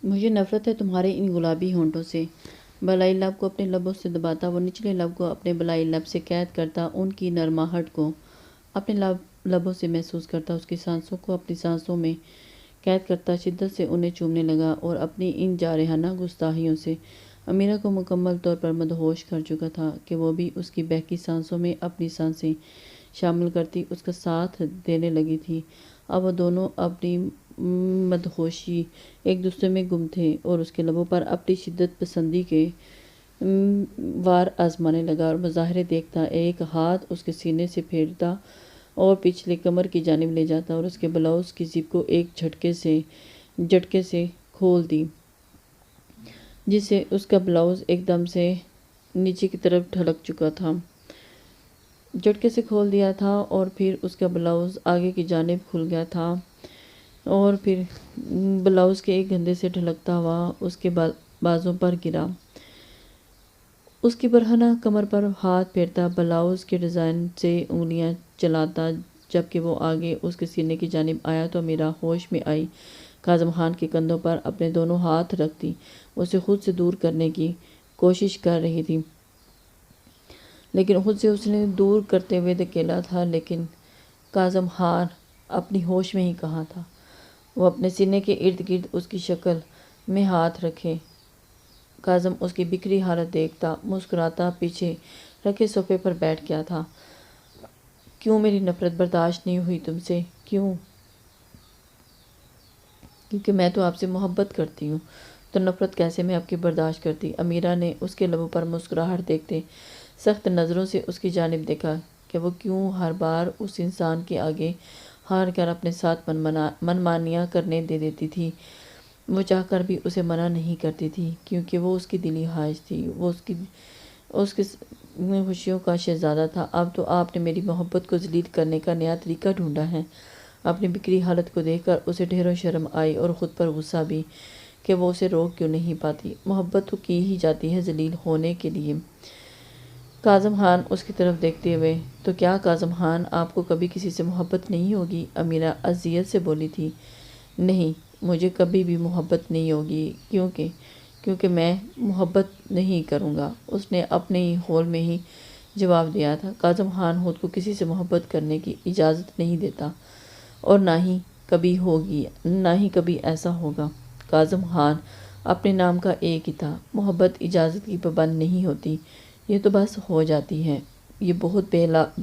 مجھے نفرت ہے تمہارے ان گلابی ہونٹوں سے۔ بالائی لب کو اپنے لبوں سے دباتا، وہ نچلے لب کو اپنے بالائی لب سے قید کرتا، ان کی نرماہٹ کو اپنے لبوں سے محسوس کرتا، اس کی سانسوں کو اپنی سانسوں میں قید کرتا، شدت سے انہیں چومنے لگا اور اپنی ان جارحانہ گستاخیوں سے امیرہ کو مکمل طور پر مدہوش کر چکا تھا کہ وہ بھی اس کی بہکی سانسوں میں اپنی سانسیں شامل کرتی، اس کا ساتھ دینے لگی تھی۔ اب وہ دونوں اپنی مدہوشی ایک دوسرے میں گم تھے اور اس کے لبوں پر اپنی شدت پسندی کے وار آزمانے لگا اور مظاہرے دیکھتا، ایک ہاتھ اس کے سینے سے پھیرتا اور پچھلے کمر کی جانب لے جاتا اور اس کے بلاؤز کی زپ کو ایک جھٹکے سے کھول دی، جس سے اس کا بلاؤز ایک دم سے نیچے کی طرف ڈھلک چکا تھا۔ جھٹکے سے کھول دیا تھا اور پھر اس کا بلاؤز آگے کی جانب کھل گیا تھا اور پھر بلاؤز کے ایک گھندے سے ڈھلکتا ہوا اس کے بازوں پر گرا۔ اس کی برہنہ کمر پر ہاتھ پھیرتا، بلاؤز کے ڈیزائن سے انگلیاں چلاتا، جبکہ وہ آگے اس کے سینے کی جانب آیا تو امیرہ ہوش میں آئی، کاظم خان کے کندھوں پر اپنے دونوں ہاتھ رکھتی اسے خود سے دور کرنے کی کوشش کر رہی تھی، لیکن خود سے اس نے دور کرتے ہوئے دھکیلا تھا، لیکن کاظم خان اپنی ہوش میں ہی کہاں تھا۔ وہ اپنے سینے کے ارد گرد اس کی شکل میں ہاتھ رکھے کاظم اس کی بکھری حالت دیکھتا مسکراتا پیچھے رکھے صوفے پر بیٹھ گیا تھا۔ کیوں میری نفرت برداشت نہیں ہوئی تم سے؟ کیوں؟ کیونکہ میں تو آپ سے محبت کرتی ہوں، تو نفرت کیسے میں آپ کی برداشت کرتی؟ امیرہ نے اس کے لبوں پر مسکراہٹ دیکھتے سخت نظروں سے اس کی جانب دیکھا کہ وہ کیوں ہر بار اس انسان کے آگے ہار کر اپنے ساتھ منمانیاں کرنے دے دیتی تھی۔ وہ چاہ کر بھی اسے منع نہیں کرتی تھی، کیونکہ وہ اس کی دلی خواہش تھی، وہ اس کی خوشیوں کا شہزادہ تھا۔ اب تو آپ نے میری محبت کو ذلیل کرنے کا نیا طریقہ ڈھونڈا ہے۔ اپنی بکھری حالت کو دیکھ کر اسے ڈھیروں شرم آئی اور خود پر غصہ بھی کہ وہ اسے روک کیوں نہیں پاتی۔ محبت تو کی ہی جاتی ہے ذلیل ہونے کے لیے۔ کاظم خان اس کی طرف دیکھتے ہوئے، تو کیا کاظم خان آپ کو کبھی کسی سے محبت نہیں ہوگی؟ امیرہ اذیت سے بولی تھی۔ نہیں، مجھے کبھی بھی محبت نہیں ہوگی، کیونکہ میں محبت نہیں کروں گا، اس نے اپنے ہی ہول میں ہی جواب دیا تھا۔ کاظم خان خود کو کسی سے محبت کرنے کی اجازت نہیں دیتا اور نہ ہی کبھی ہوگی، نہ ہی کبھی ایسا ہوگا۔ کاظم خان اپنے نام کا ایک ہی تھا۔ محبت اجازت کی پابند نہیں ہوتی، یہ تو بس ہو جاتی ہے۔ یہ بہت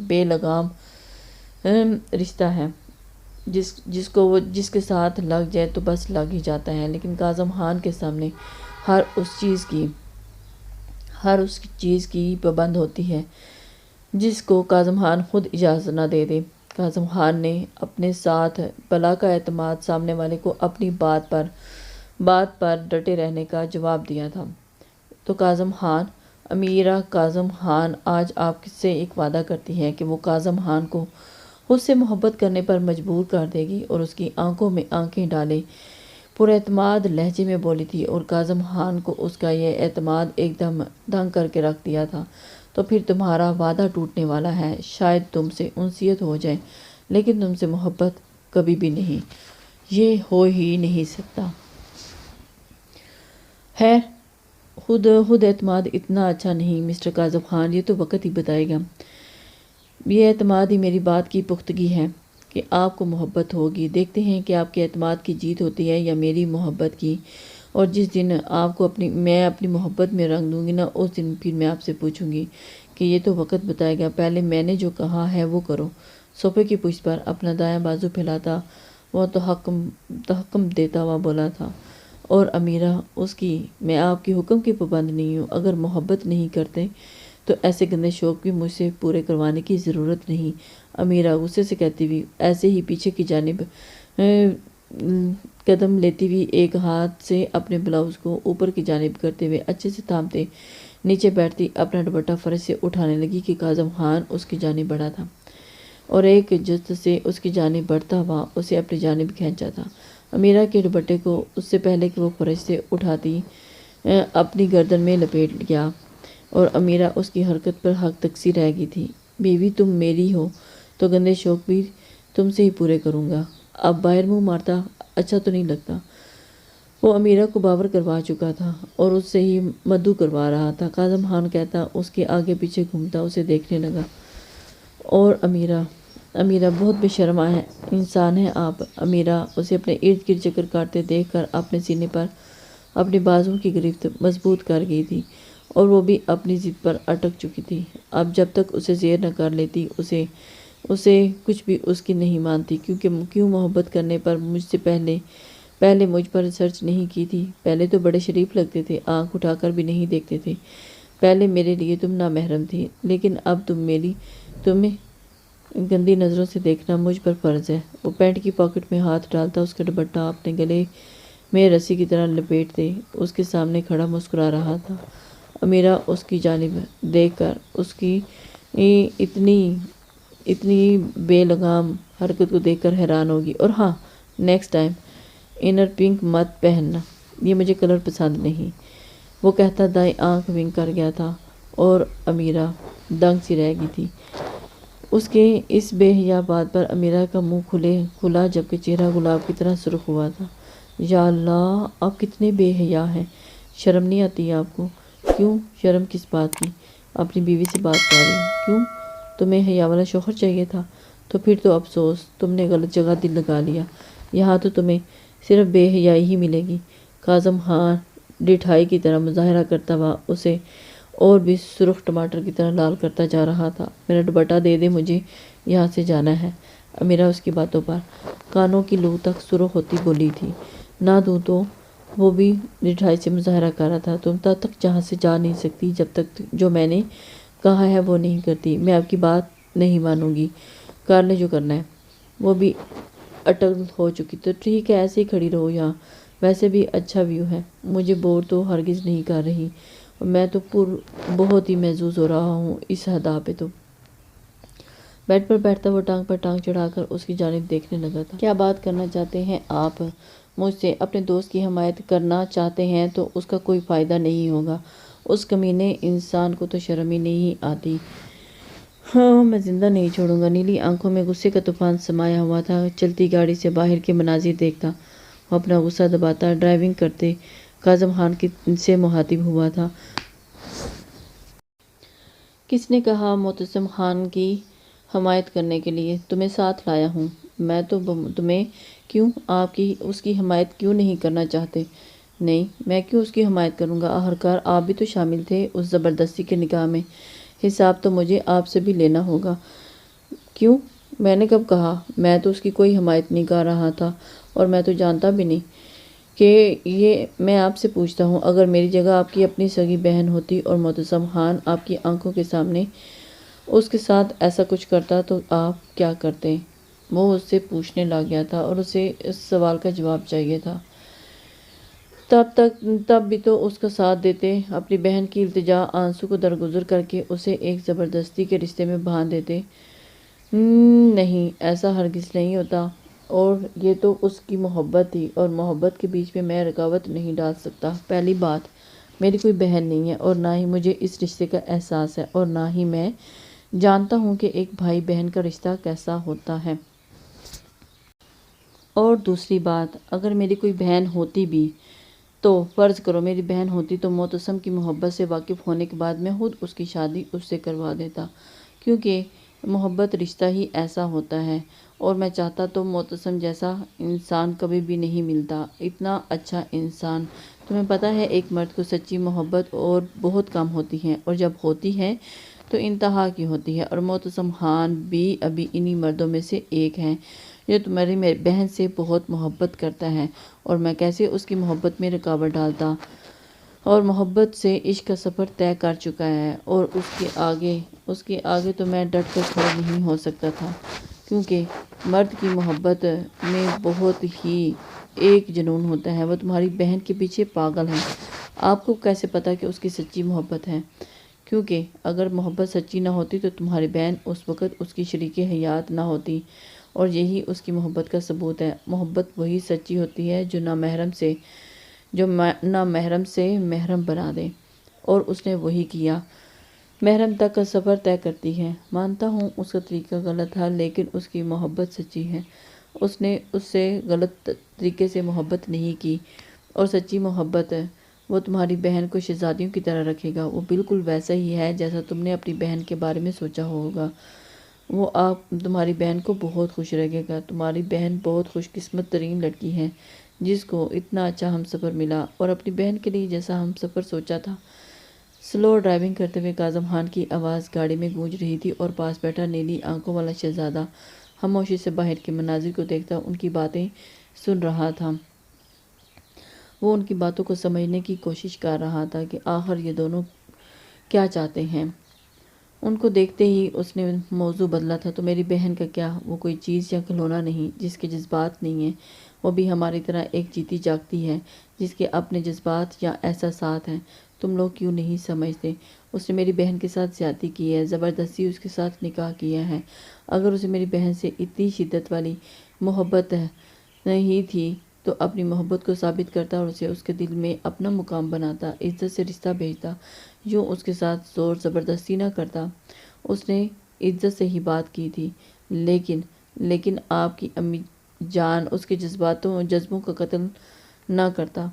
بے لگام رشتہ ہے، جس کے ساتھ لگ جائے تو بس لگ ہی جاتا ہے، لیکن کاظم خان کے سامنے ہر اس چیز کی پابند ہوتی ہے جس کو کاظم خان خود اجازت نہ دے دے۔ کاظم خان نے اپنے ساتھ بلا کا اعتماد سامنے والے کو اپنی بات پر ڈٹے رہنے کا جواب دیا تھا۔ تو کاظم خان، امیرہ کاظم خان آج آپ سے ایک وعدہ کرتی ہے کہ وہ کاظم خان کو خود سے محبت کرنے پر مجبور کر دے گی، اور اس کی آنکھوں میں آنکھیں ڈالے پر اعتماد لہجے میں بولی تھی، اور کاظم خان کو اس کا یہ اعتماد ایک دم دنگ کر کے رکھ دیا تھا۔ تو پھر تمہارا وعدہ ٹوٹنے والا ہے، شاید تم سے انسیت ہو جائے، لیکن تم سے محبت کبھی بھی نہیں، یہ ہو ہی نہیں سکتا۔ خیر، خود اعتماد اتنا اچھا نہیں مسٹر کاظم خان، یہ تو وقت ہی بتائے گا۔ یہ اعتماد ہی میری بات کی پختگی ہے کہ آپ کو محبت ہوگی۔ دیکھتے ہیں کہ آپ کے اعتماد کی جیت ہوتی ہے یا میری محبت کی، اور جس دن آپ کو میں اپنی محبت میں رنگ دوں گی نا، اس دن پھر میں آپ سے پوچھوں گی کہ یہ تو وقت بتائے گا، پہلے میں نے جو کہا ہے وہ کرو۔ صوفے کی پشت پر اپنا دایاں بازو پھیلاتا وہ تحکم دیتا ہوا بولا تھا، اور امیرہ اس کی، میں آپ کے حکم کی پابند نہیں ہوں، اگر محبت نہیں کرتے تو ایسے گندے شوق بھی مجھ سے پورے کروانے کی ضرورت نہیں۔ امیرہ غصے سے کہتی ہوئی، ایسے ہی پیچھے کی جانب قدم لیتی ہوئی، ایک ہاتھ سے اپنے بلاؤز کو اوپر کی جانب کرتے ہوئے اچھے سے تھامتے نیچے بیٹھتی اپنا دوپٹہ فرش سے اٹھانے لگی کہ کاظم خان اس کی جانب بڑھا تھا اور ایک جست سے اس کی جانب بڑھتا ہوا اسے اپنی جانب کھینچا تھا۔ امیرہ کے دوپٹے کو اس سے پہلے کہ وہ فرش سے اٹھاتی اپنی گردن میں لپیٹ لیا، اور امیرہ اس کی حرکت پر حق تقصیر رہ گئی تھی۔ بیوی تم میری ہو تو گندے شوق بھی تم سے ہی پورے کروں گا۔ اب باہر منہ مارتا اچھا تو نہیں لگتا۔ وہ امیرہ کو باور کروا چکا تھا اور اس سے ہی مدعو کروا رہا تھا۔ کاظم خان کہتا اس کے آگے پیچھے گھومتا اسے دیکھنے لگا۔ اور امیرہ بہت بے شرم انسان ہے آپ۔ امیرہ اسے اپنے ارد گرد چکر کاٹتے دیکھ کر اپنے سینے پر اپنے بازو کی گرفت مضبوط کر گئی تھی اور وہ بھی اپنی ضد پر اٹک چکی تھی۔ اب جب تک اسے زیر نہ کر لیتی اسے کچھ بھی اس کی نہیں مانتی۔ کیوں محبت کرنے پر مجھ سے پہلے مجھ پر ریسرچ نہیں کی تھی؟ پہلے تو بڑے شریف لگتے تھے، آنکھ اٹھا کر بھی نہیں دیکھتے تھے۔ پہلے میرے لیے تم نامحرم تھی، لیکن اب تمہیں گندی نظروں سے دیکھنا مجھ پر فرض ہے۔ وہ پینٹ کی پاکٹ میں ہاتھ ڈالتا اس کا دوپٹہ اپنے گلے میں رسی کی طرح لپیٹتے اس کے سامنے کھڑا مسکرا رہا تھا۔ امیرہ اس کی جانب دیکھ کر اس کی اتنی بے لگام حرکت کو دیکھ کر حیران ہوگی۔ اور ہاں، نیکسٹ ٹائم انر پنک مت پہننا، یہ مجھے کلر پسند نہیں، وہ کہتا دائیں آنکھ ونک کر گیا تھا اور امیرہ دنگ سی رہ گئی تھی۔ اس کے اس بے حیا بات پر امیرہ کا منہ کھلا جبکہ چہرہ گلاب کی طرح سرخ ہوا تھا۔ یا اللہ، آپ کتنے بے حیا ہیں، شرم نہیں آتی آپ کو؟ کیوں؟ شرم کس بات کی؟ اپنی بیوی سے بات کر رہی ہوں۔ کیوں؟ تمہیں حیا والا شوہر چاہیے تھا؟ تو پھر تو افسوس، تم نے غلط جگہ دل لگا لیا، یہاں تو تمہیں صرف بے حیائی ہی ملے گی۔ کاظم خان ڈٹھائی کی طرح مظاہرہ کرتا ہوا اسے اور بھی سرخ ٹماٹر کی طرح لال کرتا جا رہا تھا۔ میرا دوپٹہ دے دے، مجھے یہاں سے جانا ہے۔ امیرہ اس کی باتوں پر کانوں کی لو تک سرخ ہوتی بولی تھی۔ نہ دوں تو؟ وہ بھی ڈٹھائی سے مظاہرہ کر رہا تھا۔ تم تب تک جہاں سے جا نہیں سکتی جب تک جو میں نے کہا ہے وہ نہیں کرتی۔ میں آپ کی بات نہیں مانوں گی، کر لے جو کرنا ہے۔ وہ بھی اٹل ہو چکی۔ تو ٹھیک ہے، ایسے ہی کھڑی رہو یہاں، ویسے بھی اچھا ویو ہے، مجھے بور تو ہرگز نہیں کر رہی، اور میں تو بہت ہی محظوظ ہو رہا ہوں اس ادا پہ۔ تو بیڈ پر بیٹھتا وہ ٹانگ پر ٹانگ چڑھا کر اس کی جانب دیکھنے لگا تھا۔ کیا بات کرنا چاہتے ہیں آپ مجھ سے؟ اپنے دوست کی حمایت کرنا چاہتے ہیں تو اس کا کوئی فائدہ نہیں ہوگا۔ اس کمینے انسان کو تو شرم ہی نہیں آتی۔ ہاں، میں زندہ نہیں چھوڑوں گا۔ نیلی آنکھوں میں غصے کا طوفان سمایا ہوا تھا۔ چلتی گاڑی سے باہر کے مناظر دیکھتا وہ اپنا غصہ دباتا ڈرائیونگ کرتے کاظم خان سے مخاطب ہوا تھا۔ کس نے کہا معتصم خان کی حمایت کرنے کے لیے؟ تمہیں ساتھ لایا ہوں میں تو تمہیں۔ کیوں؟ آپ اس کی حمایت کیوں نہیں کرنا چاہتے؟ نہیں، میں کیوں اس کی حمایت کروں گا؟ آخرکار آپ بھی تو شامل تھے اس زبردستی کے نکاح میں، حساب تو مجھے آپ سے بھی لینا ہوگا۔ کیوں؟ میں نے کب کہا؟ میں تو اس کی کوئی حمایت نہیں کر رہا تھا، اور میں تو جانتا بھی نہیں کہ یہ میں آپ سے پوچھتا ہوں، اگر میری جگہ آپ کی اپنی سگی بہن ہوتی اور معتصم خان آپ کی آنکھوں کے سامنے اس کے ساتھ ایسا کچھ کرتا تو آپ کیا کرتے؟ وہ اس سے پوچھنے لگ گیا تھا اور اسے اس سوال کا جواب چاہیے تھا۔ تب بھی تو اس کا ساتھ دیتے، اپنی بہن کی التجا آنسو کو درگزر کر کے اسے ایک زبردستی کے رشتے میں باندھ دیتے۔ نہیں، ایسا ہرگز نہیں ہوتا، اور یہ تو اس کی محبت تھی، اور محبت کے بیچ میں رکاوٹ نہیں ڈال سکتا۔ پہلی بات، میری کوئی بہن نہیں ہے، اور نہ ہی مجھے اس رشتے کا احساس ہے، اور نہ ہی میں جانتا ہوں کہ ایک بھائی بہن کا رشتہ کیسا ہوتا ہے۔ اور دوسری بات، اگر میری کوئی بہن ہوتی بھی تو فرض کرو میری بہن ہوتی تو معتصم کی محبت سے واقف ہونے کے بعد میں خود اس کی شادی اس سے کروا دیتا، کیونکہ محبت رشتہ ہی ایسا ہوتا ہے، اور میں چاہتا تو معتصم جیسا انسان کبھی بھی نہیں ملتا، اتنا اچھا انسان۔ تمہیں پتہ ہے ایک مرد کو سچی محبت اور بہت کم ہوتی ہے، اور جب ہوتی ہے تو انتہا کی ہوتی ہے، اور معتصم خان بھی ابھی انہی مردوں میں سے ایک ہیں جو تمہاری بہن سے بہت محبت کرتا ہے، اور میں کیسے اس کی محبت میں رکاوٹ ڈالتا، اور محبت سے عشق کا سفر طے کر چکا ہے، اور اس کے آگے تو میں ڈٹ کر کھڑا نہیں ہو سکتا تھا، کیونکہ مرد کی محبت میں بہت ہی ایک جنون ہوتا ہے، وہ تمہاری بہن کے پیچھے پاگل ہے۔ آپ کو کیسے پتا کہ اس کی سچی محبت ہے؟ کیونکہ اگر محبت سچی نہ ہوتی تو تمہاری بہن اس وقت اس کی شریک حیات نہ ہوتی، اور یہی اس کی محبت کا ثبوت ہے۔ محبت وہی سچی ہوتی ہے جو نہ محرم سے محرم بنا دے، اور اس نے وہی کیا، محرم تک کا سفر طے کرتی ہے۔ مانتا ہوں اس کا طریقہ غلط تھا، لیکن اس کی محبت سچی ہے۔ اس نے اس سے غلط طریقے سے محبت نہیں کی، اور سچی محبت ہے وہ تمہاری بہن کو شہزادیوں کی طرح رکھے گا۔ وہ بالکل ویسا ہی ہے جیسا تم نے اپنی بہن کے بارے میں سوچا ہوگا۔ وہ آپ تمہاری بہن کو بہت خوش رکھے گا۔ تمہاری بہن بہت خوش قسمت ترین لڑکی ہے جس کو اتنا اچھا ہم سفر ملا اور اپنی بہن کے لیے جیسا ہم سفر سوچا تھا۔ سلو ڈرائیونگ کرتے ہوئے کاظم خان کی آواز گاڑی میں گونج رہی تھی اور پاس بیٹھا نیلی آنکھوں والا شہزادہ خاموشی سے باہر کے مناظر کو دیکھتا ان کی باتیں سن رہا تھا۔ وہ ان کی باتوں کو سمجھنے کی کوشش کر رہا تھا کہ آخر یہ دونوں کیا چاہتے ہیں۔ ان کو دیکھتے ہی اس نے موضوع بدلا تھا۔ تو میری بہن کا کیا؟ وہ کوئی چیز یا کھلونا نہیں جس کے جذبات نہیں ہیں۔ وہ بھی ہماری طرح ایک جیتی جاگتی ہے جس کے اپنے جذبات یا احساسات ہیں۔ تم لوگ کیوں نہیں سمجھتے؟ اس نے میری بہن کے ساتھ زیادتی کی ہے، زبردستی اس کے ساتھ نکاح کیا ہے۔ اگر اسے میری بہن سے اتنی شدت والی محبت نہیں تھی تو اپنی محبت کو ثابت کرتا اور اسے اس کے دل میں اپنا مقام بناتا، عزت سے رشتہ بھیجتا، یوں اس کے ساتھ زور زبردستی نہ کرتا۔ اس نے عزت سے ہی بات کی تھی، لیکن آپ کی امی جان اس کے جذبوں کا قتل نہ کرتا۔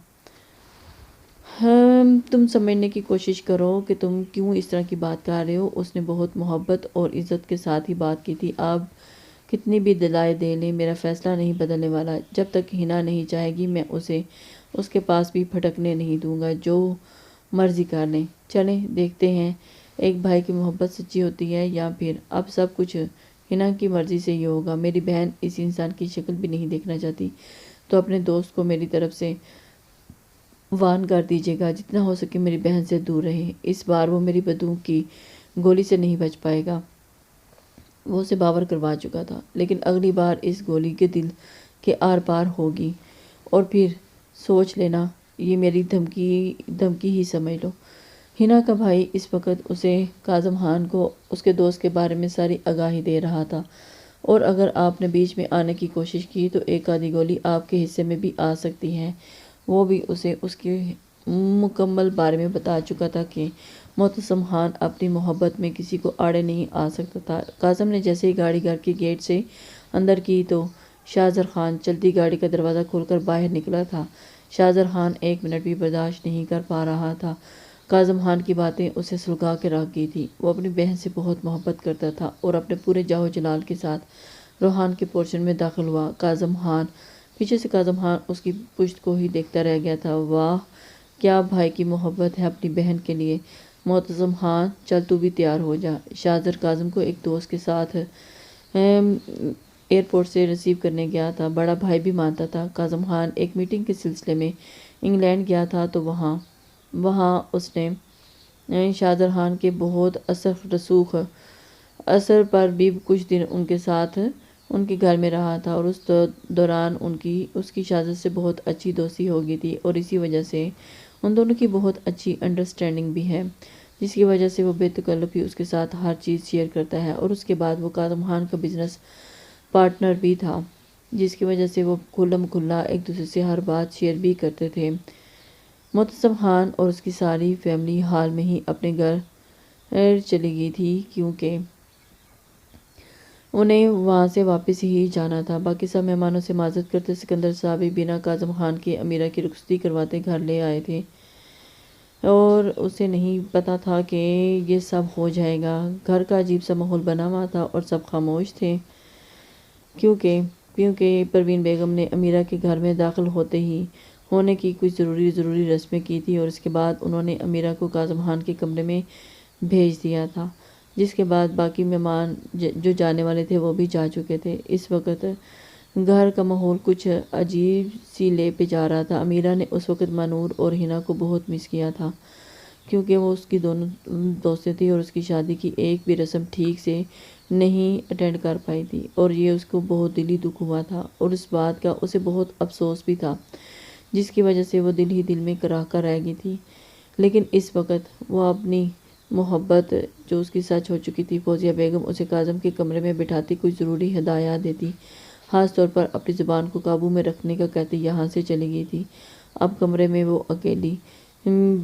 تم سمجھنے کی کوشش کرو کہ تم کیوں اس طرح کی بات کر رہے ہو۔ اس نے بہت محبت اور عزت کے ساتھ ہی بات کی تھی۔ آپ کتنی بھی دلائیں دے لیں میرا فیصلہ نہیں بدلنے والا۔ جب تک ہنا نہیں چاہے گی میں اسے اس کے پاس بھی پھٹکنے نہیں دوں گا، جو مرضی کر لیں۔ چلیں دیکھتے ہیں ایک بھائی کی محبت سچی ہوتی ہے یا پھر اب سب کچھ ہنا کی مرضی سے ہی ہوگا۔ میری بہن اس انسان کی شکل بھی نہیں دیکھنا چاہتی، تو اپنے دوست کو میری طرف سے وارن کر دیجیے گا جتنا ہو سکے میری بہن سے دور رہے۔ اس بار وہ میری بندوق کی گولی سے نہیں بچ پائے گا۔ وہ اسے باور کروا چکا تھا، لیکن اگلی بار اس گولی کے دل کے آر پار ہوگی اور پھر سوچ لینا، یہ میری دھمکی ہی سمجھ لو۔ ہنا کا بھائی اس وقت اسے کاظم خان کو اس کے دوست کے بارے میں ساری آگاہی دے رہا تھا، اور اگر آپ نے بیچ میں آنے کی کوشش کی تو ایک آدھی گولی آپ کے حصے میں بھی آ سکتی ہے۔ وہ بھی اسے اس کے مکمل بارے میں بتا چکا تھا کہ معتصم خان اپنی محبت میں کسی کو آڑے نہیں آ سکتا تھا۔ کاظم نے جیسے ہی گاڑی گھر کے گیٹ سے اندر کی تو شاہزر خان چلتی گاڑی کا دروازہ کھول کر باہر نکلا تھا۔ شاہزر خان ایک منٹ بھی برداشت نہیں کر پا رہا تھا۔ کاظم خان کی باتیں اسے سلگا کے رکھ گئی تھی۔ وہ اپنی بہن سے بہت محبت کرتا تھا اور اپنے پورے جاہ و جلال کے ساتھ روحان کے پورشن میں داخل ہوا۔ پیچھے سے کاظم خان اس کی پشت کو ہی دیکھتا رہ گیا تھا۔ واہ کیا بھائی کی محبت ہے اپنی بہن کے لیے۔ معتصم خان چل تو بھی تیار ہو جا۔ شاہزر کاظم کو ایک دوست کے ساتھ ایئرپورٹ سے ریسیو کرنے گیا تھا۔ بڑا بھائی بھی مانتا تھا۔ کاظم خان ایک میٹنگ کے سلسلے میں انگلینڈ گیا تھا تو وہاں اس نے شاہزر خان کے بہت اثر رسوخ اثر پر بھی کچھ دن ان کے ساتھ ان کے گھر میں رہا تھا، اور اس دوران اس کی شاہزر سے بہت اچھی دوستی ہو گئی تھی، اور اسی وجہ سے ان دونوں کی بہت اچھی انڈرسٹینڈنگ بھی ہے، جس کی وجہ سے وہ بے تکلفی اس کے ساتھ ہر چیز شیئر کرتا ہے، اور اس کے بعد وہ کاظم خان کا بزنس پارٹنر بھی تھا، جس کی وجہ سے وہ کھلم کھلا ایک دوسرے سے ہر بات شیئر بھی کرتے تھے۔ معتصم خان اور اس کی ساری فیملی حال میں ہی اپنے گھر چلی گئی تھی، کیونکہ انہیں وہاں سے واپس ہی جانا تھا۔ باقی سب مہمانوں سے معذرت کرتے سکندر صاحب بھی بنا کاظم خان کے امیرہ کی رخصتی کرواتے گھر لے آئے تھے، اور اسے نہیں پتا تھا کہ یہ سب ہو جائے گا۔ گھر کا عجیب سا ماحول بنا ہوا تھا اور سب خاموش تھے، کیونکہ پروین بیگم نے امیرہ کے گھر میں داخل ہونے کی کچھ ضروری رسمیں کی تھی، اور اس کے بعد انہوں نے امیرہ کو کاظم خان کے کمرے میں بھیج دیا تھا، جس کے بعد باقی مہمان جو جانے والے تھے وہ بھی جا چکے تھے۔ اس وقت گھر کا ماحول کچھ عجیب سی لے پہ جا رہا تھا۔ امیرہ نے اس وقت مانور اور ہنا کو بہت مس کیا تھا، کیونکہ وہ اس کی دونوں دوستیں تھیں اور اس کی شادی کی ایک بھی رسم ٹھیک سے نہیں اٹینڈ کر پائی تھی، اور یہ اس کو بہت دلی دکھ ہوا تھا، اور اس بات کا اسے بہت افسوس بھی تھا، جس کی وجہ سے وہ دل ہی دل میں کراہ کر رہ گئی تھی۔ لیکن اس وقت وہ اپنی محبت جو اس کی سچ ہو چکی تھی، فوزیہ بیگم اسے کاظم کے کمرے میں بٹھاتی کچھ ضروری ہدایات دیتی، خاص طور پر اپنی زبان کو قابو میں رکھنے کا کہتی یہاں سے چلی گئی تھی۔ اب کمرے میں وہ اکیلی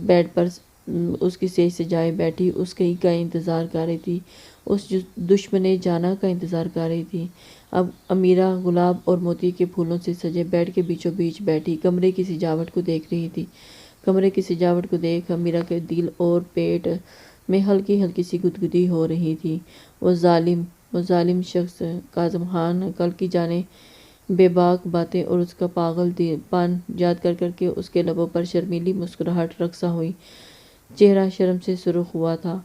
بیڈ پر اس کی سیج سے جائے بیٹھی اس کہیں کا انتظار کر رہی تھی، اس دشمن جانا کا انتظار کر رہی تھی۔ اب امیرہ گلاب اور موتی کے پھولوں سے سجے بیڈ کے بیچوں بیچ بیٹھی کمرے کی سجاوٹ کو دیکھ رہی تھی۔ کمرے کی سجاوٹ کو دیکھ امیرہ کے دل اور پیٹ میں ہلکی ہلکی سی گدگدی ہو رہی تھی۔ وہ ظالم شخص کاظم خان کل کی جانے بے باک باتیں اور اس کا پاگل پن یاد کر کر کے اس کے لبوں پر شرمیلی مسکراہٹ رقصہ ہوئی۔ چہرہ شرم سے سرخ ہوا تھا،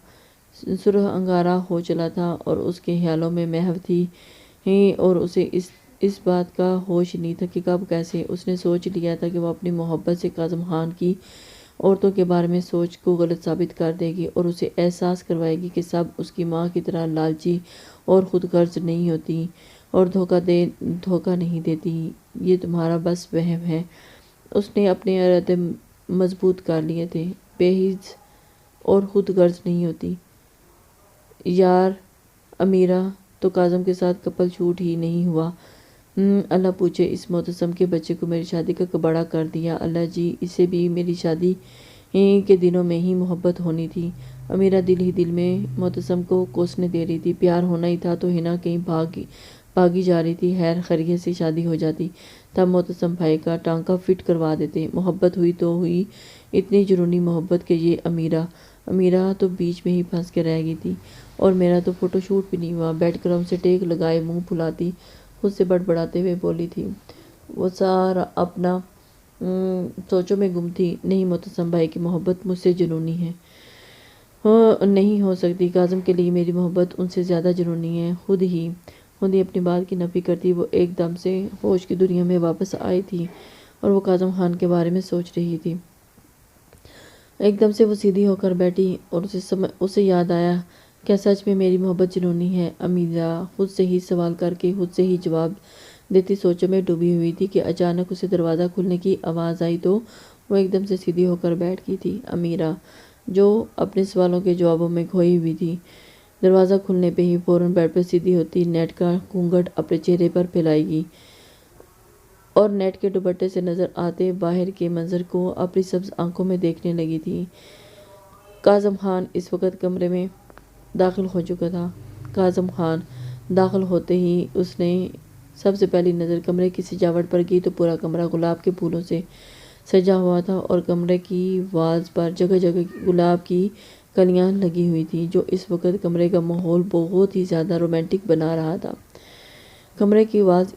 سرخ انگارہ ہو چلا تھا اور اس کے خیالوں میں محو تھی اور اسے اس بات کا ہوش نہیں تھا کہ کب کیسے اس نے سوچ لیا تھا کہ وہ اپنی محبت سے کاظم خان کی عورتوں کے بارے میں سوچ کو غلط ثابت کر دے گی اور اسے احساس کروائے گی کہ سب اس کی ماں کی طرح لالچی اور خود غرض نہیں ہوتی اور دھوکہ نہیں دیتی۔ یہ تمہارا بس وہم ہے۔ اس نے اپنے ارادے مضبوط کر لیے تھے۔ بے حس اور خود غرض نہیں ہوتی۔ یار امیرہ تو کاظم کے ساتھ کپل شوٹ ہی نہیں ہوا۔ اللہ پوچھے اس معتصم کے بچے کو میری شادی کا کباڑہ کر دیا۔ اللہ جی، اسے بھی میری شادی کے دنوں میں ہی محبت ہونی تھی۔ امیرہ دل ہی دل میں معتصم کو کوسنے دے رہی تھی۔ پیار ہونا ہی تھا تو ہنا کہیں بھاگی جا رہی تھی۔ خیر خیریت سے شادی ہو جاتی، تب معتصم بھائی کا ٹانکا فٹ کروا دیتے۔ محبت ہوئی تو ہوئی اتنی جنونی محبت کہ یہ امیرہ تو بیچ میں ہی پھنس کے رہ گئی تھی۔ اور میرا تو فوٹو شوٹ بھی نہیں ہوا۔ بیڈ کلم سے ٹیک لگائے منہ پھلاتی خود سے بڑبڑاتے ہوئے بولی تھی۔ وہ سارا اپنا سوچوں میں گم تھی۔ نہیں معتصم بھائی کی محبت مجھ سے جنونی ہے، نہیں ہو سکتی۔ کاظم کے لیے میری محبت ان سے زیادہ جنونی ہے۔ خود ہی اپنی بات کی نفی کرتی وہ ایک دم سے ہوش کی دنیا میں واپس آئی تھی اور وہ کاظم خان کے بارے میں سوچ رہی تھی۔ ایک دم سے وہ سیدھی ہو کر بیٹھی اور اسے یاد آیا، کیا سچ میں میری محبت جنونی ہے؟ امیرہ خود سے ہی سوال کر کے خود سے ہی جواب دیتی سوچوں میں ڈوبی ہوئی تھی کہ اچانک اسے دروازہ کھلنے کی آواز آئی تو وہ ایک دم سے سیدھی ہو کر بیٹھ گئی تھی۔ امیرہ جو اپنے سوالوں کے جوابوں میں کھوئی ہوئی تھی، دروازہ کھلنے پہ ہی فوراً بیڈ پر سیدھی ہوتی نیٹ کا گھونگھٹ اپنے چہرے پر پھیلائے گی اور نیٹ کے دوپٹے سے نظر آتے باہر کے منظر کو اپنی سبز آنکھوں میں دیکھنے لگی تھی۔ کاظم خان اس وقت کمرے میں داخل ہو چکا تھا۔ کاظم خان داخل ہوتے ہی اس نے سب سے پہلی نظر کمرے کی سجاوٹ پر کی تو پورا کمرہ گلاب کے پھولوں سے سجا ہوا تھا اور کمرے کی والز پر جگہ جگہ گلاب کی کلیاں لگی ہوئی تھی جو اس وقت کمرے کا ماحول بہت ہی زیادہ رومانٹک بنا رہا تھا۔ کمرے کی والز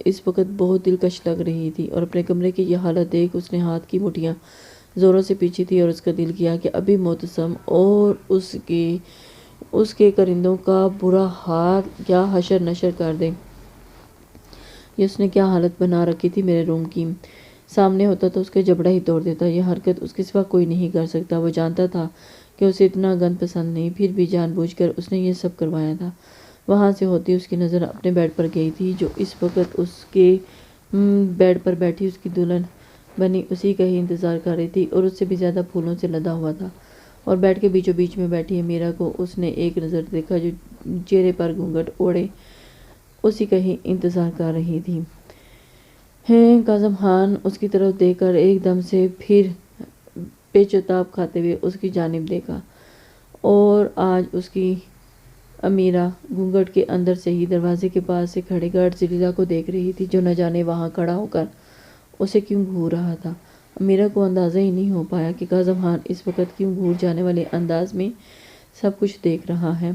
اس وقت بہت دلکش لگ رہی تھی اور اپنے کمرے کی یہ حالت دیکھ اس نے ہاتھ کی مٹھیاں زوروں سے پیچھی تھی اور اس کا دل کیا کہ ابھی معتصم اور اس کے کرندوں کا برا حال کیا حشر نشر کر دے۔ یہ اس نے کیا حالت بنا رکھی تھی میرے روم کی۔ سامنے ہوتا تو اس کے جبڑا ہی توڑ دیتا۔ یہ حرکت اس کے سوا کوئی نہیں کر سکتا۔ وہ جانتا تھا کہ اسے اتنا گند پسند نہیں، پھر بھی جان بوجھ کر اس نے یہ سب کروایا تھا۔ وہاں سے ہوتی اس کی نظر اپنے بیڈ پر گئی تھی جو اس وقت اس کے بیڈ پر بیٹھی اس کی دلہن بنی اسی کا ہی انتظار کر رہی تھی اور اس سے بھی زیادہ پھولوں سے لدا ہوا تھا۔ اور بیڈ کے بیچوں بیچ میں بیٹھی امیرہ کو اس نے ایک نظر دیکھا جو چہرے پر گھونگھٹ اوڑھے اسی کا ہی انتظار کر رہی تھی۔ کاظم خان اس کی طرف دیکھ کر ایک دم سے پھر پیچ و تاب کھاتے ہوئے اس کی جانب دیکھا اور آج اس کی امیرہ گھونگھٹ کے اندر سے ہی دروازے کے پاس سے کھڑے گارڈ زلیلہ کو دیکھ رہی تھی جو نہ جانے وہاں کھڑا ہو کر اسے کیوں گھور رہا تھا۔ امیرہ کو اندازہ ہی نہیں ہو پایا کہ کاظم خان اس وقت کیوں گھور جانے والے انداز میں سب کچھ دیکھ رہا ہے۔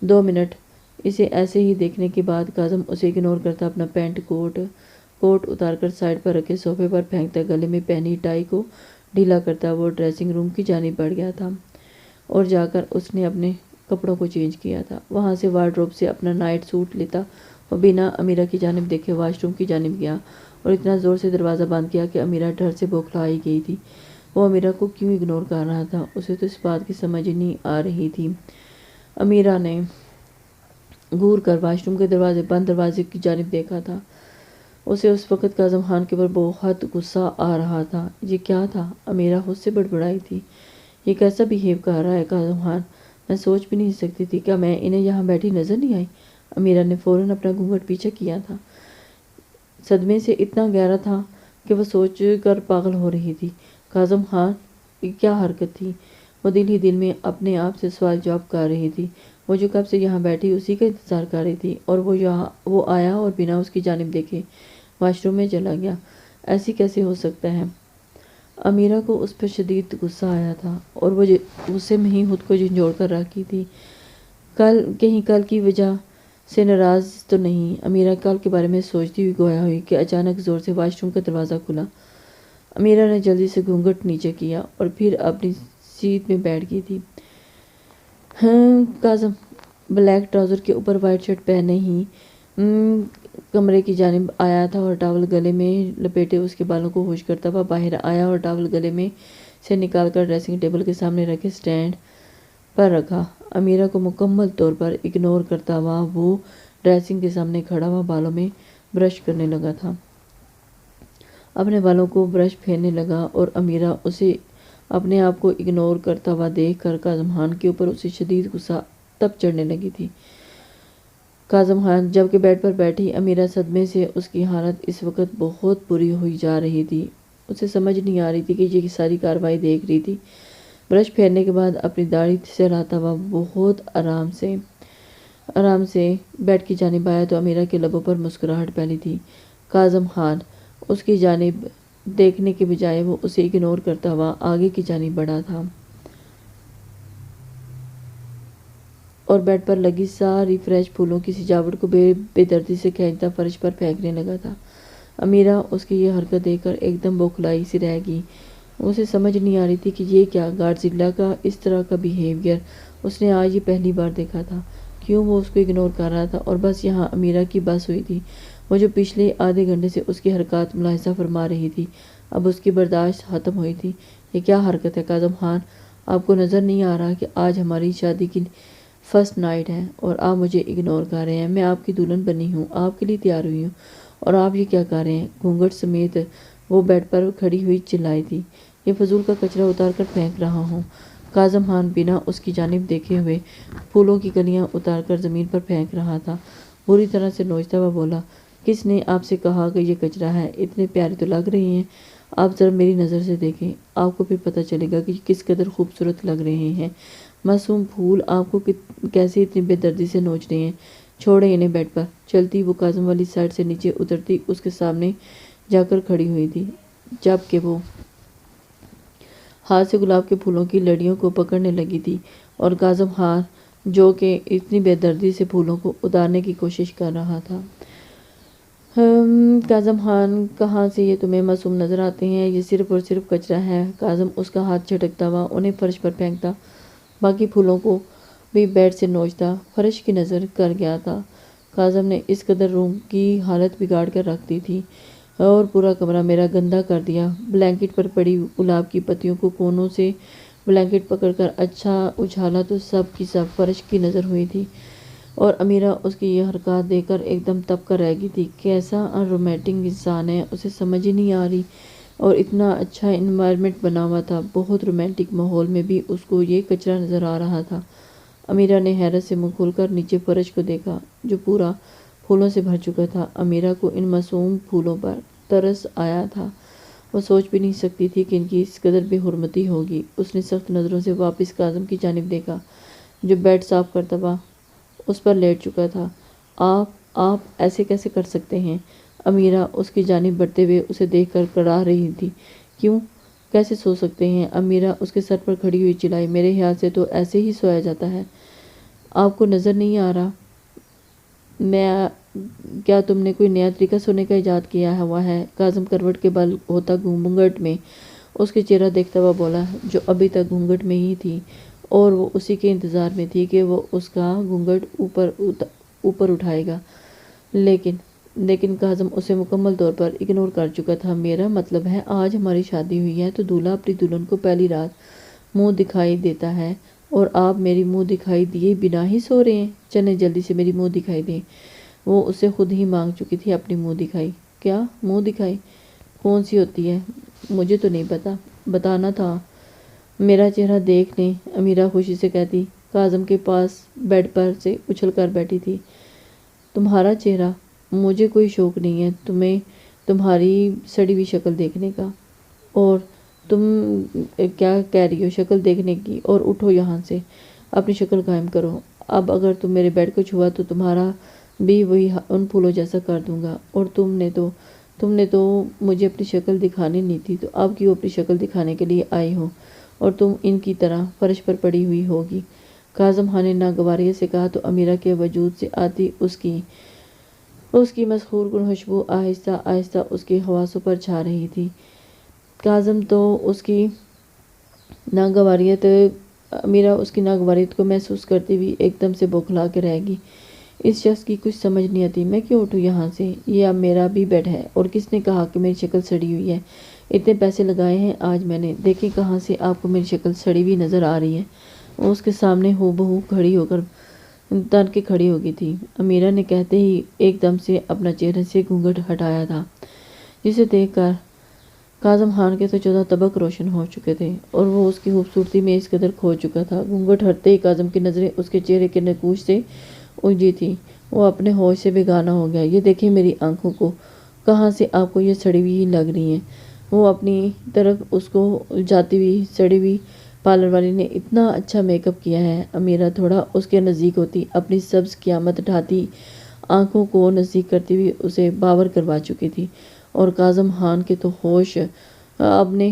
2 منٹ اسے ایسے ہی دیکھنے کے بعد کاظم اسے اگنور کرتا اپنا پینٹ کوٹ اتار کر سائڈ پر رکھے صوفے پر پھینکتا گلے میں پہنی ٹائی کو ڈھیلا کرتا وہ ڈریسنگ روم کی جانب بڑھ گیا تھا اور جا کر اس نے اپنے کپڑوں کو چینج کیا تھا۔ وہاں سے وارڈروب سے اپنا نائٹ سوٹ لیتا اور بنا امیرہ کی جانب دیکھے واش روم کی جانب گیا اور اتنا زور سے دروازہ بند کیا کہ امیرہ ڈر سے بوکھلائی گئی تھی۔ وہ امیرہ کو کیوں اگنور کر رہا تھا، اسے تو اس بات کی سمجھ نہیں آ رہی تھی۔ امیرہ نے گھور کر واش روم کے بند دروازے کی جانب دیکھا تھا۔ اسے اس وقت کاظم خان کے اوپر بہت غصہ آ رہا تھا۔ یہ کیا تھا؟ امیرہ خود سے بڑبڑائی تھی۔ یہ کیسا بہیو کر رہا ہے کاظم خان؟ میں سوچ بھی نہیں سکتی تھی، کیا میں انہیں یہاں بیٹھی نظر نہیں آئی؟ امیرہ نے فوراً اپنا گھونگھٹ پیچھے کیا تھا۔ صدمے سے اتنا گہرا تھا کہ وہ سوچ کر پاگل ہو رہی تھی۔ کاظم خان کیا حرکت تھی؟ وہ دل ہی دل میں اپنے آپ سے سوال جواب کر رہی تھی۔ وہ جو کب سے یہاں بیٹھی اسی کا انتظار کر رہی تھی، اور وہ آیا اور بنا اس کی جانب دیکھے واش روم میں چلا گیا۔ ایسی کیسے ہو سکتا ہے؟ امیرہ کو اس پر شدید غصہ آیا تھا، اور وہ غصے میں ہی خود کو جھنجھوڑ کر رکھی تھی۔ کہیں کل کی وجہ سے ناراض تو نہیں؟ امیرہ کل کے بارے میں سوچتی ہوئی گویا ہوئی کہ اچانک زور سے واش روم کا دروازہ کھلا۔ امیرہ نے جلدی سے گھونگھٹ نیچے کیا اور پھر اپنی سیٹ میں بیٹھ گئی تھی۔ کاظم بلیک ٹراؤزر کے اوپر وائٹ شرٹ پہنے ہی کمرے کی جانب آیا تھا اور ٹاول گلے میں لپیٹے اس کے بالوں کو خشک کرتا ہوا باہر آیا اور ٹاول گلے میں سے نکال کر ڈریسنگ ٹیبل کے سامنے رکھے سٹینڈ پر رکھا۔ امیرہ کو مکمل طور پر اگنور کرتا ہوا وہ ڈریسنگ کے سامنے کھڑا ہوا بالوں میں برش کرنے لگا تھا۔ اپنے بالوں کو برش پھیرنے لگا اور امیرہ اسے اپنے آپ کو اگنور کرتا ہوا دیکھ کر کاظم خان کے اوپر اسے شدید غصہ تب چڑھنے لگی تھی۔ کاظم خان جبکہ بیڈ پر بیٹھی امیرہ صدمے سے اس کی حالت اس وقت بہت بری ہوئی جا رہی تھی۔ اسے سمجھ نہیں آ رہی تھی کہ یہ ساری کارروائی دیکھ رہی تھی۔ برش پھیرنے کے بعد اپنی داڑھی سہلاتا ہوا بہت آرام سے بیڈ کی جانب آیا تو امیرہ کے لبوں پر مسکراہٹ پھیلی تھی۔ کاظم خان اس کی جانب دیکھنے کے بجائے وہ اسے اگنور کرتا ہوا آگے کی جانب بڑھا تھا اور بیڈ پر لگی ساری فریش پھولوں کی سجاوٹ کو بے دردی سے کھینچتا فرش پر پھینکنے لگا تھا۔ امیرہ اس کی یہ حرکت دیکھ کر ایک دم بوکھلائی سی رہ گئی۔ اسے سمجھ نہیں آ رہی تھی کہ یہ کیا گاڈزیلا کا اس طرح کا بیہیویئر اس نے آج ہی پہلی بار دیکھا تھا۔ کیوں وہ اس کو اگنور کر رہا تھا؟ اور بس یہاں امیرہ کی بس ہوئی تھی۔ وہ جو پچھلے آدھے گھنٹے سے اس کی حرکات ملاحظہ فرما رہی تھی، اب اس کی برداشت ختم ہوئی تھی۔ یہ کیا حرکت ہے کاظم خان؟ آپ کو نظر نہیں آ رہا کہ آج ہماری شادی کی فرسٹ نائٹ ہے اور آپ مجھے اگنور کر رہے ہیں؟ میں آپ کی دلہن بنی ہوں، آپ کے لیے تیار ہوئی ہوں، اور آپ یہ کیا کر رہے ہیں؟ گھونگھٹ سمیت وہ بیڈ پر کھڑی ہوئی چلائی تھی۔ یہ فضول کا کچرا اتار کر پھینک رہا ہوں۔ کاظم خان بنا اس کی جانب دیکھے ہوئے پھولوں کی کلیاں اتار کر زمین پر پھینک رہا تھا۔ بری طرح سے نوچتا ہوا بولا، کس نے آپ سے کہا کہ یہ کچرا ہے؟ اتنے پیارے تو لگ رہے ہیں، آپ ذرا میری نظر سے دیکھیں، آپ کو پھر پتہ چلے گا کہ کس قدر خوبصورت لگ رہے ہیں۔ معصوم پھول آپ کو کیسے اتنی بے دردی سے نوچ رہے ہیں؟ چھوڑیں انہیں بیڈ پر۔ چلتی وہ کاظم والی سائڈ سے نیچے اترتی اس کے سامنے جا کر کھڑی ہوئی تھی، جبکہ وہ ہاتھ سے گلاب کے پھولوں کی لڑیوں کو پکڑنے لگی تھی، اور کاظم خان جو کہ اتنی بے دردی سے پھولوں کو اتارنے کی کوشش کر رہا تھا۔ کاظم خان کہاں سے یہ تمہیں معصوم نظر آتے ہیں؟ یہ صرف اور صرف کچرا ہے۔ کاظم اس کا ہاتھ جھٹکتا ہوا انہیں فرش پر پھینکتا، باقی پھولوں کو بھی بیڈ سے نوچتا فرش کی نظر کر گیا تھا۔ کاظم نے اس قدر روم کی حالت بگاڑ کر رکھ دی تھی اور پورا کمرہ میرا گندا کر دیا۔ بلینکٹ پر پڑی گلاب کی پتیوں کو کونوں سے بلینکٹ پکڑ کر اچھا اچھالا تو سب کی سب فرش کی نظر ہوئی تھی، اور امیرہ اس کی یہ حرکات دیکھ کر ایک دم تب کر رہ گئی تھی۔ کیسا ان رومانٹک انسان ہے، اسے سمجھ ہی نہیں آ رہی، اور اتنا اچھا انوائرمنٹ بنا ہوا تھا، بہت رومانٹک ماحول میں بھی اس کو یہ کچرا نظر آ رہا تھا۔ امیرہ نے حیرت سے منہ کھول کر نیچے فرش کو دیکھا جو پورا پھولوں سے بھر چکا تھا۔ امیرہ کو ان معصوم پھولوں پر ترس آیا تھا، وہ سوچ بھی نہیں سکتی تھی کہ ان کی اس قدر بے حرمتی ہوگی۔ اس نے سخت نظروں سے واپس کاظم کی جانب دیکھا جو بیڈ صاف کرتا ہوا اس پر لیٹ چکا تھا۔ آپ ایسے کیسے کر سکتے ہیں؟ امیرہ اس کی جانب بڑھتے ہوئے اسے دیکھ کر کڑا رہی تھی۔ کیوں؟ کیسے سو سکتے ہیں؟ امیرہ اس کے سر پر کھڑی ہوئی چلائی، میرے خیال سے تو ایسے ہی سویا جاتا ہے، آپ کو نظر نہیں آ رہا؟ کیا تم نے کوئی نیا طریقہ سونے کا ایجاد کیا ہوا ہے؟ کاظم کروٹ کے بل ہوتا گھونگھٹ میں اس کے چہرہ دیکھتا ہوا بولا، جو ابھی تک گھونگھٹ میں ہی تھی اور وہ اسی کے انتظار میں تھی کہ وہ اس کا گھونگھٹ اوپر اٹھائے گا، لیکن کاظم اسے مکمل طور پر اگنور کر چکا تھا۔ میرا مطلب ہے آج ہماری شادی ہوئی ہے تو دولہا اپنی دلہن کو پہلی رات منہ دکھائی دیتا ہے، اور آپ میری منہ دکھائی دیے بنا ہی سو رہے ہیں؟ چلیں جلدی سے میری منہ دکھائی دیں۔ وہ اسے خود ہی مانگ چکی تھی اپنی منہ دکھائی۔ کیا منہ دکھائی؟ کون سی ہوتی ہے؟ مجھے تو نہیں پتا، بتانا تھا۔ میرا چہرہ دیکھ لیں، امیرہ خوشی سے کہتی کاظم کے پاس بیڈ پر سے اچھل کر بیٹھی تھی۔ تمہارا چہرہ؟ مجھے کوئی شوق نہیں ہے تمہیں تمہاری سڑی ہوئی شکل دیکھنے کا، اور تم کیا کہہ رہی ہو شکل دیکھنے کی، اور اٹھو یہاں سے، اپنی شکل قائم کرو۔ اب اگر تم میرے بیڈ کو چھوا تو تمہارا بھی وہی ان پھولوں جیسا کر دوں گا، اور تم نے تو مجھے اپنی شکل دکھانی نہیں تھی، تو اب کیوں اپنی شکل دکھانے کے لیے آئی ہو، اور تم ان کی طرح فرش پر پڑی ہوئی ہوگی۔ کاظم خان نے ناگواری سے کہا تو امیرہ کے وجود سے آتی اس کی مسحور کن خوشبو آہستہ آہستہ اس کے حواسوں پر چھا رہی تھی۔ کاظم تو امیرہ اس کی ناگواریت کو محسوس کرتی ہوئی ایک دم سے بوکھلا کے رہ گئی۔ اس شخص کی کچھ سمجھ نہیں آتی، میں کیوں اٹھوں یہاں سے؟ یہ اب میرا بھی بیڈ ہے، اور کس نے کہا کہ میری شکل سڑی ہوئی ہے؟ اتنے پیسے لگائے ہیں آج میں نے، دیکھیں کہاں سے آپ کو میری شکل سڑی ہوئی نظر آ رہی ہے۔ وہ اس کے سامنے ہو بہو کھڑی ہو کر تن کے کھڑی ہو گئی تھی۔ امیرہ نے کہتے ہی ایک دم سے اپنا چہرے سے گھونگھٹ ہٹایا تھا، جسے دیکھ کر کاظم خان کے تو 14 طبق روشن ہو چکے تھے، اور وہ اس کی خوبصورتی میں اس قدر کھو چکا تھا۔ گھونگھٹ ہٹتے ہی کاظم کی نظریں اس کے چہرے کے نقوش سے الجھی تھی۔ وہ اپنے ہوش سے بیگانہ ہو گیا۔ یہ دیکھیں میری آنکھوں کو، کہاں سے آپ کو یہ سڑی ہوئی لگ رہی ہیں؟ وہ اپنی طرف اس کو جاتی ہوئی سڑی ہوئی پارلر والی نے اتنا اچھا میک اپ کیا ہے۔ امیرہ تھوڑا اس کے نزدیک ہوتی اپنی سبز قیامت ڈھاتی آنکھوں کو نزدیک کرتی ہوئی اسے باور کروا چکی تھی، اور کاظم خان کے تو ہوش اپنے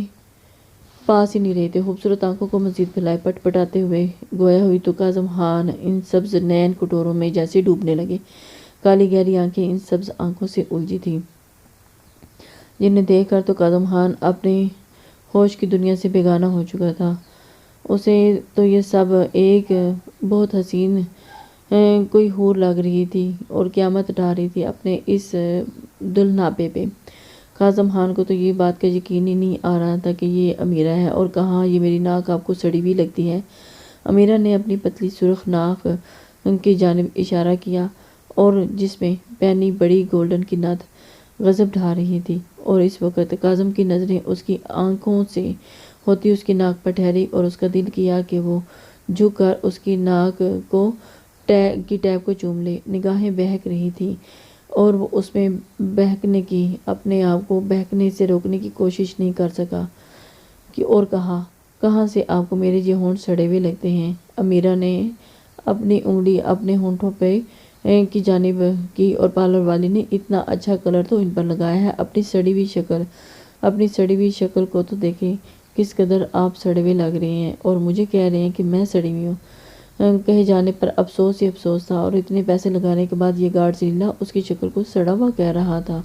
پاس ہی نہیں رہے تھے۔ خوبصورت آنکھوں کو مزید پھیلائے پٹ پٹاتے ہوئے گویا ہوئی تو کاظم خان ان سبز نین کٹوروں میں جیسے ڈوبنے لگے۔ کالی گہری آنکھیں ان سبز آنکھوں سے الجھی تھیں، جنہیں دیکھ کر تو کاظم خان اپنے ہوش کی دنیا سے بیگانہ ہو چکا تھا۔ اسے تو یہ سب ایک بہت حسین کوئی حور لگ رہی تھی، اور قیامت ڈھا رہی تھی اپنے اس دلنابے پہ۔ کاظم خان کو تو یہ بات کا یقین ہی نہیں آ رہا تھا کہ یہ امیرہ ہے، اور کہاں یہ میری ناک آپ کو سڑی ہوئی لگتی ہے۔ امیرہ نے اپنی پتلی سرخ ناک کی جانب اشارہ کیا، اور جس میں پہنی بڑی گولڈن کی نتھ غضب ڈھا رہی تھی، اور اس وقت کاظم کی نظریں اس کی آنکھوں سے ہوتی اس کی ناک پر ٹھہری، اور اس کا دل کیا کہ وہ جھک کر اس کی ناک کی ٹیپ کو چوم لے۔ نگاہیں بہک رہی تھیں، اور وہ اس میں بہکنے کی اپنے آپ کو بہکنے سے روکنے کی کوشش نہیں کر سکا کہ اور کہاں سے آپ کو میرے یہ ہونٹ سڑے ہوئے لگتے ہیں؟ امیرہ نے اپنی انگلی اپنے ہونٹوں پہ کی جانب کی، اور پارلر والی نے اتنا اچھا کلر تو ان پر لگایا ہے۔ اپنی سڑی ہوئی شکل کو تو دیکھیں، کس قدر آپ سڑے ہوئے لگ رہے ہیں، اور مجھے کہہ رہے ہیں کہ میں سڑی ہوئی ہوں۔ کہے جانے پر افسوس ہی افسوس تھا، اور اتنے پیسے لگانے کے بعد یہ گارڈ زلیلا اس کی شکل کو سڑا ہوا کہہ رہا تھا۔